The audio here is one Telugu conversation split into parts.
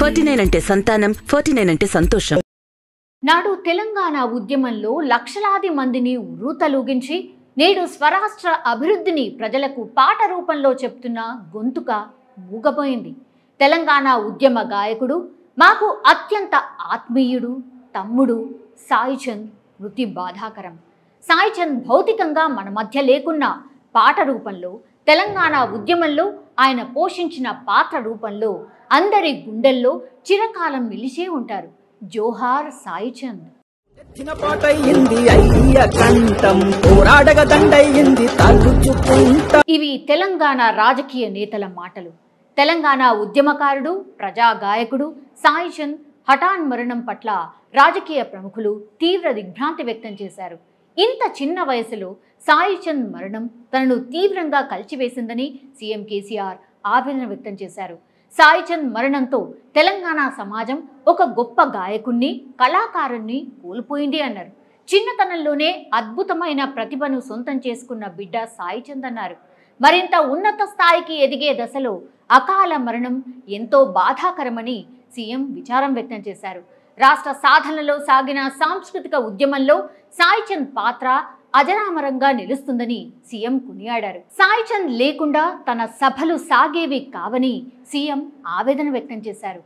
49 అంటే సంతానం, 49 అంటే సంతోషం. నాడు తెలంగాణ ఉద్యమంలో లక్షలాది మందిని ఉర్రూతలూగించి నేడు స్వరాష్ట్ర అభివృద్ధిని ప్రజలకు పాట రూపంలో చెప్తున్న గొంతుక మూగపోయింది. తెలంగాణ ఉద్యమ గాయకుడు, మాకు అత్యంత ఆత్మీయుడు, తమ్ముడు సాయిచంద్ మృతి బాధాకరం. సాయిచంద్ భౌతికంగా మన మధ్య లేకున్నా పాట రూపంలో, తెలంగాణ ఉద్యమంలో ఆయన పోషించిన పాత్ర రూపంలో అందరి గుండెల్లో చిరకాలం నిలిచే ఉంటారు. జోహార్ సాయిచంద్. ఇవి తెలంగాణ రాజకీయ నేతల మాటలు. తెలంగాణ ఉద్యమకారుడు, ప్రజా గాయకుడు సాయిచంద్ హఠాన్ మరణం పట్ల రాజకీయ ప్రముఖులు తీవ్ర దిగ్భ్రాంతి వ్యక్తం చేశారు. ఇంత చిన్న వయసులో సాయిచంద్ మరణం తనను తీవ్రంగా కలిచివేసిందని సీఎం కేసీఆర్ ఆవేదన వ్యక్తం చేశారు. సాయిచంద్ మరణంతో తెలంగాణ సమాజం ఒక గొప్ప గాయకుణ్ణి, కళాకారుణ్ణి కోల్పోయింది అన్నారు. చిన్నతనంలోనే అద్భుతమైన ప్రతిభను సొంతం చేసుకున్న బిడ్డ సాయిచంద్ అన్నారు. మరింత ఉన్నత స్థాయికి ఎదిగే దశలో అకాల మరణం ఎంతో బాధాకరమని సీఎం విచారం వ్యక్తం చేశారు. రాష్ట్ర సాధనలో సాగిన సాంస్కృతిక ఉద్యమంలో సాయిచంద్ పాత్ర అజరామరంగా నిలుస్తుందని సీఎం కొనియాడారు. సాయిచంద్ లేకుండా తన సభలు సాగేవి కావని సీఎం ఆవేదన వ్యక్తం చేశారు.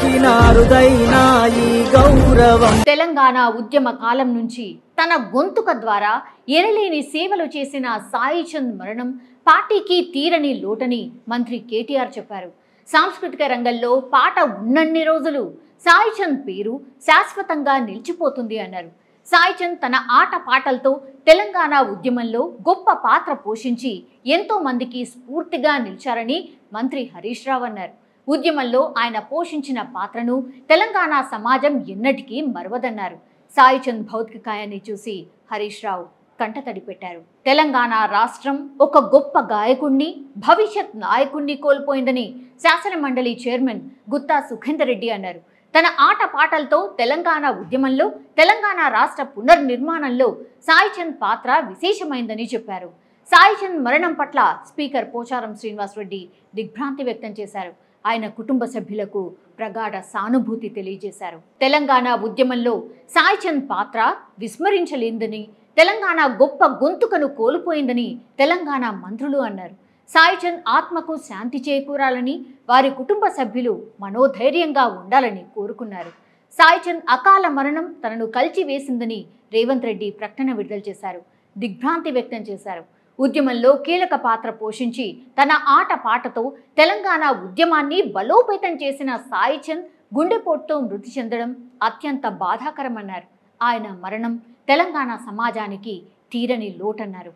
తెలంగాణ ఉద్యమ కాలం నుంచి తన గొంతుక ద్వారా ఎనలేని సేవలు చేసిన సాయిచంద్ మరణం పార్టీకి తీరని లోటని మంత్రి కేటీఆర్ చెప్పారు. సాంస్కృతిక రంగంలో పాట ఉన్నన్ని రోజులు సాయిచంద్ పేరు శాశ్వతంగా నిలిచిపోతుంది అన్నారు. సాయిచంద్ తన ఆట పాటలతో తెలంగాణ ఉద్యమంలో గొప్ప పాత్ర పోషించి ఎంతో మందికి స్ఫూర్తిగా నిలిచారని మంత్రి హరీష్ రావు అన్నారు. ఉద్యమంలో ఆయన పోషించిన పాత్రను తెలంగాణ సమాజం ఎన్నటికీ మరవదన్నారు. సాయిచంద్ భౌతికాయాన్ని చూసి హరీష్ రావు కంటతడి పెట్టారు. తెలంగాణ రాష్ట్రం ఒక గొప్ప గాయకుణ్ణి, భవిష్యత్ నాయకుణ్ణి కోల్పోయిందని శాసన మండలి చైర్మన్ గుత్తా సుఖేందర్ రెడ్డి అన్నారు. తన ఆట పాటలతో తెలంగాణ ఉద్యమంలో, తెలంగాణ రాష్ట్ర పునర్నిర్మాణంలో సాయిచంద్ పాత్ర విశేషమైందని చెప్పారు. సాయిచంద్ మరణం పట్ల స్పీకర్ పోచారం శ్రీనివాసరెడ్డి దిగ్భ్రాంతి వ్యక్తం చేశారు. ఆయన కుటుంబ సభ్యులకు ప్రగాఢ సానుభూతి తెలియజేశారు. తెలంగాణ ఉద్యమంలో సాయిచంద్ పాత్ర విస్మరించలేందని, తెలంగాణ గొప్ప గొంతుకను కోల్పోయిందని తెలంగాణ మంత్రులు అన్నారు. సాయిచంద్ ఆత్మకు శాంతి చేకూరాలని, వారి కుటుంబ సభ్యులు మనోధైర్యంగా ఉండాలని కోరుకున్నారు. సాయిచంద్ అకాల మరణం తనను కలిచివేసిందని రేవంత్ రెడ్డి ప్రకటన విడుదల చేశారు. దిగ్భ్రాంతి వ్యక్తం చేశారు. ఉద్యమంలో కీలక పాత్ర పోషించి తన ఆట పాటతో తెలంగాణ ఉద్యమాన్ని బలోపేతం చేసిన సాయిచంద్ గుండెపోటుతో మృతి చెందడం అత్యంత బాధాకరమన్నారు. ఆయన మరణం తెలంగాణ సమాజానికి తీరని లోటన్నారు.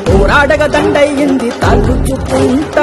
పోరాడగ దండయింది తలుచుకుంటా